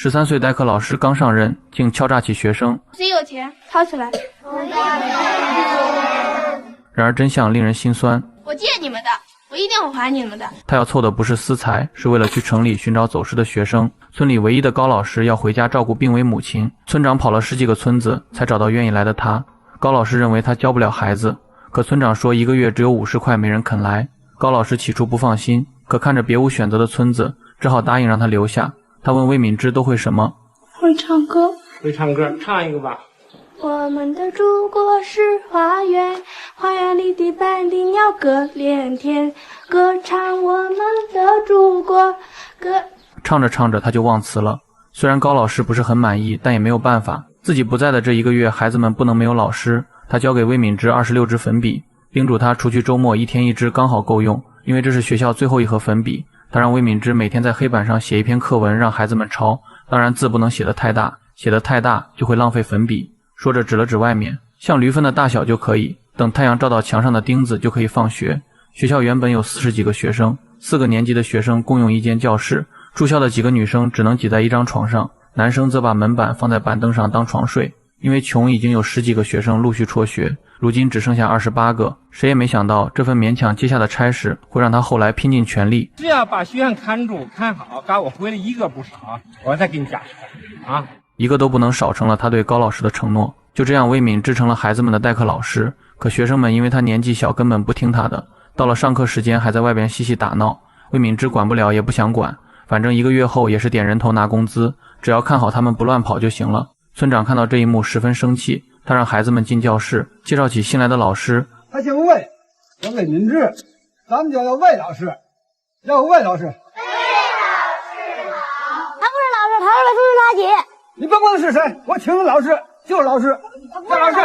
13岁代课老师刚上任，竟敲诈起学生。谁有钱掏出来。然而真相令人心酸。我借你们的，我一定会还你们的。他要凑的不是私财，是为了去城里寻找走失的学生。村里唯一的高老师要回家照顾病危母亲，村长跑了10几个村子才找到愿意来的他。高老师认为他教不了孩子，可村长说1个月只有50块，没人肯来。高老师起初不放心，可看着别无选择的村子，只好答应让他留下。他问魏敏芝都会什么？会唱歌。会唱歌，唱一个吧。我们的祖国是花园，花园里的百里鸟歌连天，歌唱我们的祖国。唱着唱着他就忘词了。虽然高老师不是很满意，但也没有办法。自己不在的这1个月，孩子们不能没有老师。他交给魏敏芝26支粉笔，叮嘱他除去周末1天1支刚好够用，因为这是学校最后一盒粉笔。他让魏敏芝每天在黑板上写一篇课文让孩子们抄，当然字不能写得太大，写得太大就会浪费粉笔。说着指了指外面，像驴粪的大小就可以，等太阳照到墙上的钉子就可以放学。学校原本有40几个学生，4个年级的学生共用一间教室，住校的几个女生只能挤在一张床上，男生则把门板放在板凳上当床睡。因为穷，已经有10几个学生陆续辍学，如今只剩下28个。谁也没想到这份勉强接下的差事会让他后来拼尽全力。只要把学院看住看好，赶我回来1个不少，我再给你加啊，1个都不能少，成了他对高老师的承诺。就这样，魏敏支成了孩子们的代课老师。可学生们因为他年纪小，根本不听他的，到了上课时间还在外边嬉戏打闹。魏敏芝管不了也不想管，反正1个月后也是点人头拿工资，只要看好他们不乱跑就行了。村长看到这一幕十分生气，他让孩子们进教室，介绍起新来的老师。他姓魏，叫魏敏芝，咱们就叫魏老师，叫魏老师。魏老师好。他不是老师，他是来收拾垃圾。你甭管是谁，我请的老师就是老师，叫老师。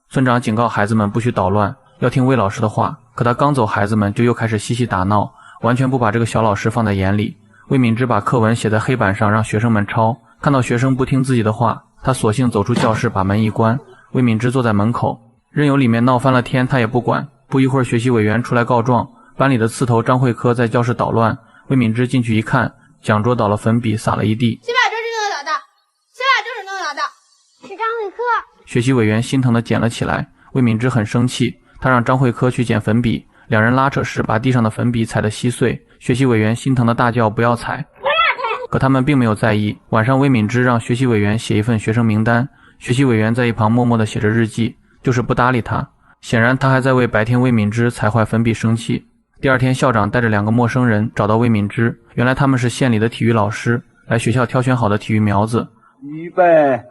村长警告孩子们不许捣乱，要听魏老师的话。可他刚走，孩子们就又开始嬉戏打闹，完全不把这个小老师放在眼里。魏敏芝把课文写在黑板上让学生们抄，看到学生不听自己的话，他索性走出教室，把门一关。魏敏芝坐在门口，任由里面闹翻了天，他也不管。不一会儿，学习委员出来告状，班里的刺头张慧科在教室捣乱。魏敏芝进去一看，讲桌倒了粉笔，撒了一地。谁把这事弄倒的？谁把这事弄倒的？是张慧科。学习委员心疼地捡了起来。魏敏芝很生气，他让张慧科去捡粉笔，两人拉扯时把地上的粉笔踩得稀碎。学习委员心疼地大叫不要踩。可他们并没有在意。晚上，魏敏芝让学习委员写一份学生名单，学习委员在一旁默默地写着日记，就是不搭理他。显然他还在为白天魏敏芝踩坏粉笔生气。第二天，校长带着2个陌生人找到魏敏芝，原来他们是县里的体育老师，来学校挑选好的体育苗子。预备，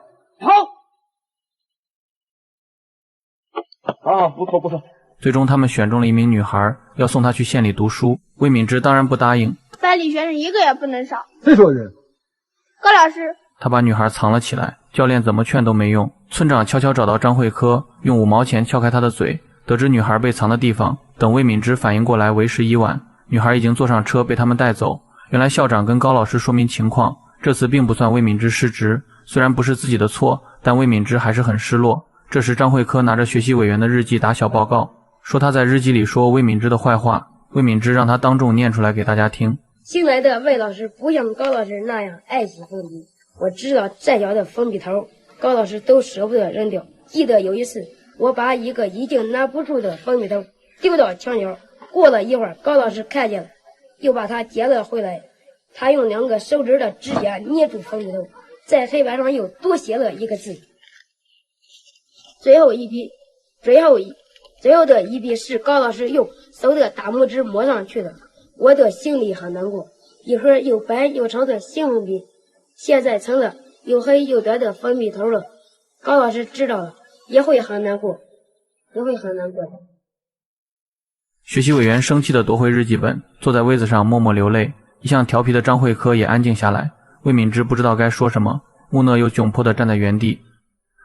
好，不错不错。最终他们选中了一名女孩，要送她去县里读书。魏敏芝当然不答应，班里学生1个也不能少。谁说的？高老师。他把女孩藏了起来，教练怎么劝都没用。村长悄悄找到张慧科，用5毛钱撬开她的嘴，得知女孩被藏的地方。等魏敏芝反应过来，为时已晚，女孩已经坐上车被他们带走。原来校长跟高老师说明情况，这次并不算魏敏芝失职，虽然不是自己的错，但魏敏芝还是很失落。这时张慧科拿着学习委员的日记打小报告，说他在日记里说魏敏芝的坏话。魏敏芝让他当众念出来给大家听。新来的魏老师不像高老师那样爱惜粉笔，我知道再小的粉笔头高老师都舍不得扔掉。记得有一次，我把一个已经拿不住的粉笔头丢到墙角，过了一会儿高老师看见了，又把它捡了回来。他用2个手指的指甲捏住粉笔头，在黑板上又多写了1个字。最后的一笔是高老师用手的大拇指摸上去的，我的心里很难过。一会儿又白又长的新粉笔，现在成了又黑又短的粉笔头了。高老师知道了，也会很难过。学习委员生气地夺回日记本，坐在位子上默默流泪。一向调皮的张慧科也安静下来。魏敏芝不知道该说什么，木讷又窘迫地站在原地。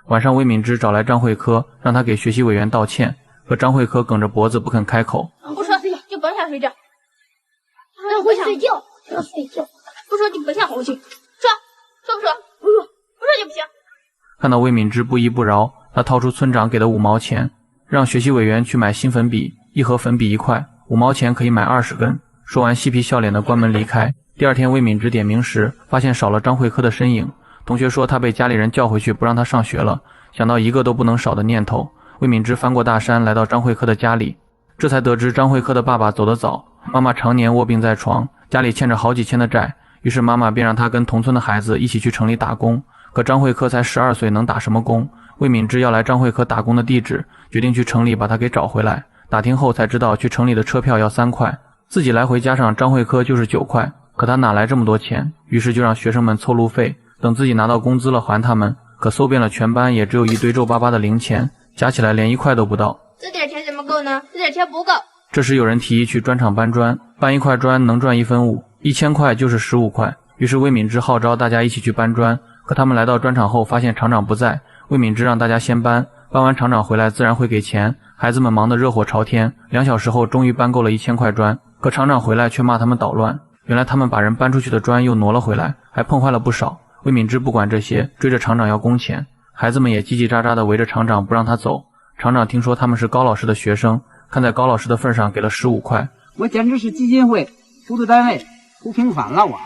晚上，魏敏芝找来张慧科，让他给学习委员道歉，可张慧科梗着脖子不肯开口。不说就甭想睡觉，不说睡觉，不说就甭想回去，说不说？不说就不行。看到魏敏芝不依不饶，他掏出村长给的5毛钱，让学习委员去买新粉笔，1盒粉笔1块，5毛钱可以买20根。说完嬉皮笑脸的关门离开。第二天魏敏之点名时，发现少了张慧科的身影。同学说他被家里人叫回去不让他上学了，想到一个都不能少的念头，魏敏之翻过大山来到张慧科的家里，这才得知张慧科的爸爸走得早，妈妈常年卧病在床，家里欠着好几千的债，于是妈妈便让他跟同村的孩子一起去城里打工。可张慧科才12岁，能打什么工？魏敏之要来张慧科打工的地址，决定去城里把他给找回来。打听后才知道去城里的车票要3块，自己来回加上张慧科就是9块，可他哪来这么多钱？于是就让学生们凑路费，等自己拿到工资了还他们。可搜遍了全班，也只有一堆皱巴巴的零钱，加起来连1块都不到。这点钱怎么够呢？这点钱不够。这时有人提议去砖厂搬砖，搬1块砖能赚1分5，1000块就是15块。于是魏敏之号召大家一起去搬砖，可他们来到砖厂后发现厂长不在，魏敏之让大家先搬，搬完厂长回来自然会给钱。孩子们忙得热火朝天，2小时后终于搬够了1000块砖，可厂长回来却骂他们捣乱。原来他们把人搬出去的砖又挪了回来，还碰坏了不少。魏敏之不管这些，追着厂长要工钱。孩子们也叽叽喳喳地围着厂长不让他走。厂长听说他们是高老师的学生，看在高老师的份上给了15块。我简直是基金会、投资单位图平反了我。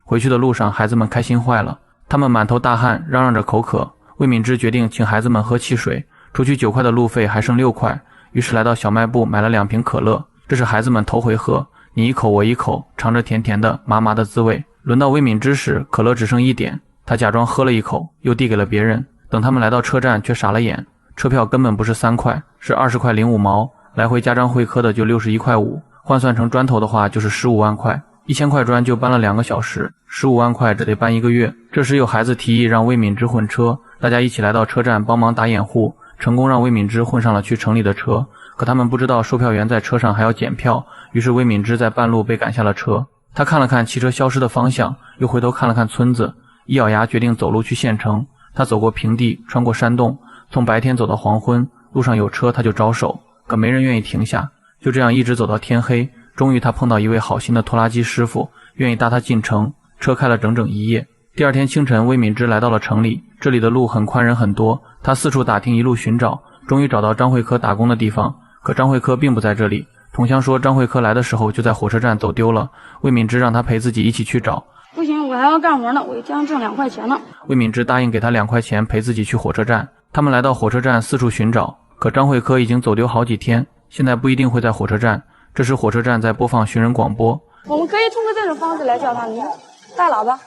回去的路上，孩子们开心坏了，他们满头大汗，嚷嚷着口渴。魏敏之决定请孩子们喝汽水，除去9块的路费还剩6块，于是来到小卖部买了2瓶可乐。这是孩子们头回喝，你一口我一口，尝着甜甜的麻麻的滋味。轮到魏敏之时，可乐只剩1点，他假装喝了一口，又递给了别人。等他们来到车站却傻了眼，车票根本不是3块，是20块05毛，来回加张慧科的就61块5，换算成砖头的话就是15万块。1000块砖就搬了2个小时，15万块这得搬1个月。这时有孩子提议让魏敏之混车，大家一起来到车站帮忙打掩护，成功让魏敏之混上了去城里的车。可他们不知道售票员在车上还要检票，于是魏敏之在半路被赶下了车。他看了看汽车消失的方向，又回头看了看村子，一咬牙决定走路去县城。他走过平地，穿过山洞，从白天走到黄昏，路上有车他就招手，可没人愿意停下。就这样一直走到天黑，终于他碰到一位好心的拖拉机师傅，愿意搭他进城。车开了整整1夜。第二天清晨，魏敏之来到了城里，这里的路很宽人很多，他四处打听，一路寻找，终于找到张慧科打工的地方。可张慧科并不在这里，同乡说张慧科来的时候就在火车站走丢了。魏敏之让他陪自己一起去找。不行，我还要干活呢，我一天挣2块钱呢。魏敏之答应给他2块钱陪自己去火车站。他们来到火车站四处寻找，可张慧科已经走丢好几天，现在不一定会在火车站。这时火车站在播放寻人广播。我们可以通过这种方式来叫他，你看大喇叭，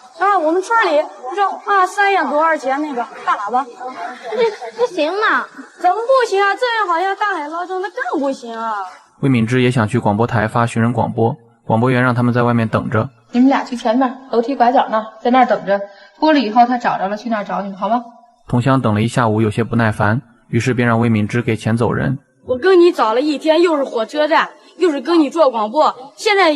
我们村里说3月多少钱那个大喇叭，这行吗？怎么不行啊？这样好像大海捞针，那更不行啊！魏敏之也想去广播台发寻人广播，广播员让他们在外面等着。你们俩去前面楼梯拐角那，在那儿等着，播了以后他找着了，去那儿找你们好吗？同乡等了一下午，有些不耐烦，于是便让魏敏之给钱走人。我跟你找了一天，又是火车站，又是跟你做广播，现在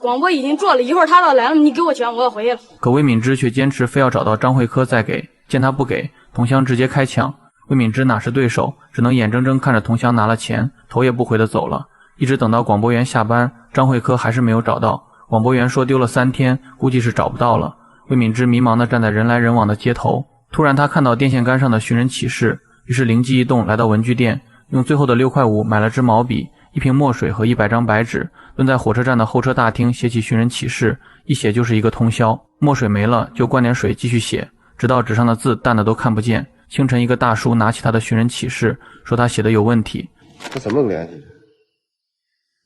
广播已经做了，一会儿他要来了，你给我钱，我要回去了。可魏敏之却坚持非要找到张慧科再给，见他不给，同乡直接开抢。魏敏之哪是对手，只能眼睁睁看着同乡拿了钱，头也不回的走了。一直等到广播员下班，张慧科还是没有找到。广播员说丢了3天，估计是找不到了。魏敏之迷茫地站在人来人往的街头，突然他看到电线杆上的寻人启事，于是灵机一动，来到文具店，用最后的6块5买了支毛笔、1瓶墨水和100张白纸，蹲在火车站的候车大厅写起寻人启事，一写就是一个通宵。墨水没了，就灌点水继续写，直到纸上的字淡的都看不见。清晨，一个大叔拿起他的寻人启事，说他写的有问题。这怎么能联系？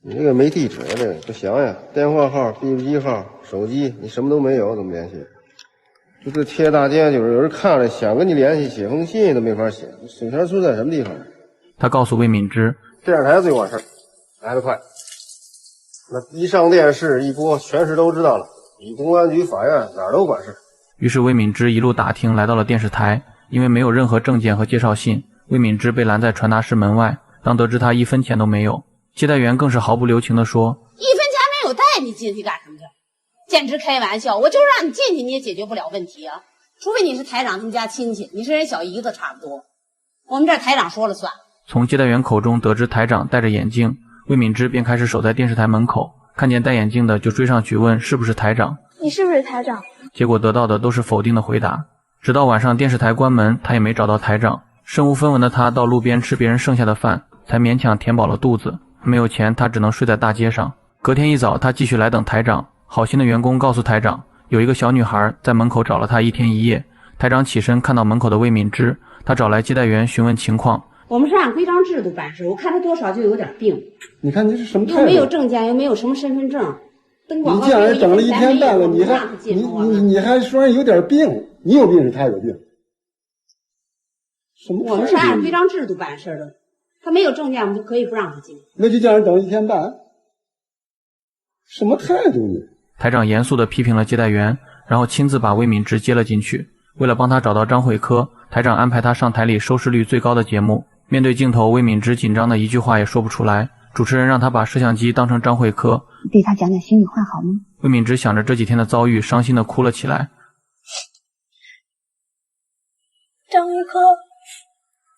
你这个没地址呀，这个不详呀，电话号、BB 机号、手机，你什么都没有，怎么联系？就这贴大街，就是有人看了想跟你联系，写封信都没法写。水泉村在什么地方？他告诉魏敏之，电视台最管事，来得快。那一上电视一播，全市都知道了，比公安局、法院哪儿都管事。于是魏敏之一路打听，来到了电视台。因为没有任何证件和介绍信，魏敏之被拦在传达室门外。当得知他1分钱都没有，接待员更是毫不留情地说：“1分钱没有，带你进去干什么去？简直开玩笑！我就是让你进去，你也解决不了问题啊！除非你是台长他们家亲戚，你是人小姨子差不多。我们这台长说了算。”从接待员口中得知台长戴着眼镜，魏敏之便开始守在电视台门口，看见戴眼镜的就追上去问是不是台长。你是不是台长？结果得到的都是否定的回答。直到晚上电视台关门，他也没找到台长。身无分文的他到路边吃别人剩下的饭，才勉强填饱了肚子。没有钱，他只能睡在大街上。隔天一早，他继续来等台长，好心的员工告诉台长，有一个小女孩在门口找了他1天1夜。台长起身看到门口的魏敏芝，他找来接待员询问情况。我们是按规章制度办事，我看他多少就有点病。你看你是什么态度？又没有证件，又没有什么身份证。登广告你既然等了1天半了，你还说人有点病，你有病是他有病。什么？我们是按规章制度办事的，他没有证件，我们就可以不让他进。那就叫人等1天半，什么态度呢？台长严肃地批评了接待员，然后亲自把魏敏芝接了进去。为了帮他找到张慧科，台长安排他上台里收视率最高的节目。面对镜头，魏敏芝紧张的一句话也说不出来。主持人让他把摄像机当成张慧科，对他讲讲心里话好吗？魏敏芝想着这几天的遭遇，伤心的哭了起来。张慧科，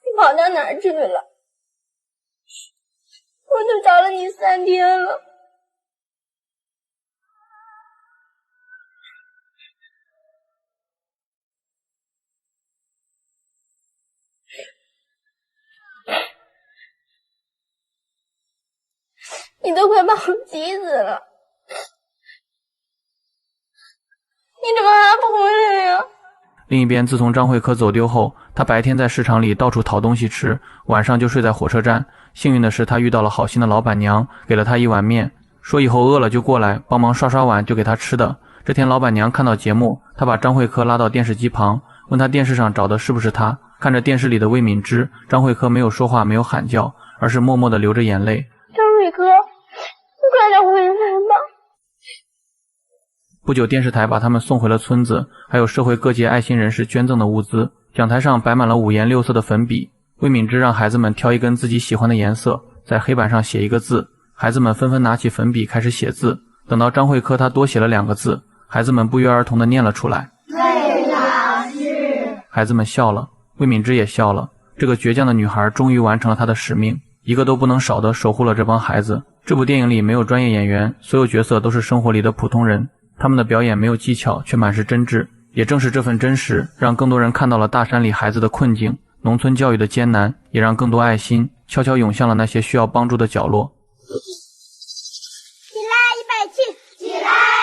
你跑到哪儿去了？我都找了你3天了。你都快把我急死了，你怎么还不回来呀？另一边，自从张慧科走丢后，他白天在市场里到处讨东西吃，晚上就睡在火车站。幸运的是，他遇到了好心的老板娘，给了他1碗面，说以后饿了就过来帮忙刷碗，就给他吃的。这天老板娘看到节目，她把张慧科拉到电视机旁，问他电视上找的是不是他。看着电视里的魏敏芝，张慧科没有说话，没有喊叫，而是默默地流着眼泪。张慧科，你快点回来吧。不久，电视台把他们送回了村子，还有社会各界爱心人士捐赠的物资。讲台上摆满了5颜6色的粉笔，魏敏芝让孩子们挑一根自己喜欢的颜色，在黑板上写一个字。孩子们纷纷拿起粉笔开始写字。等到张慧科他多写了2个字，孩子们不约而同地念了出来。魏老师。孩子们笑了，魏敏芝也笑了。这个倔强的女孩终于完成了她的使命，一个都不能少地守护了这帮孩子。这部电影里没有专业演员，所有角色都是生活里的普通人，他们的表演没有技巧，却满是真挚。也正是这份真实，让更多人看到了大山里孩子的困境，农村教育的艰难，也让更多爱心悄悄涌向了那些需要帮助的角落。起来，170，起来。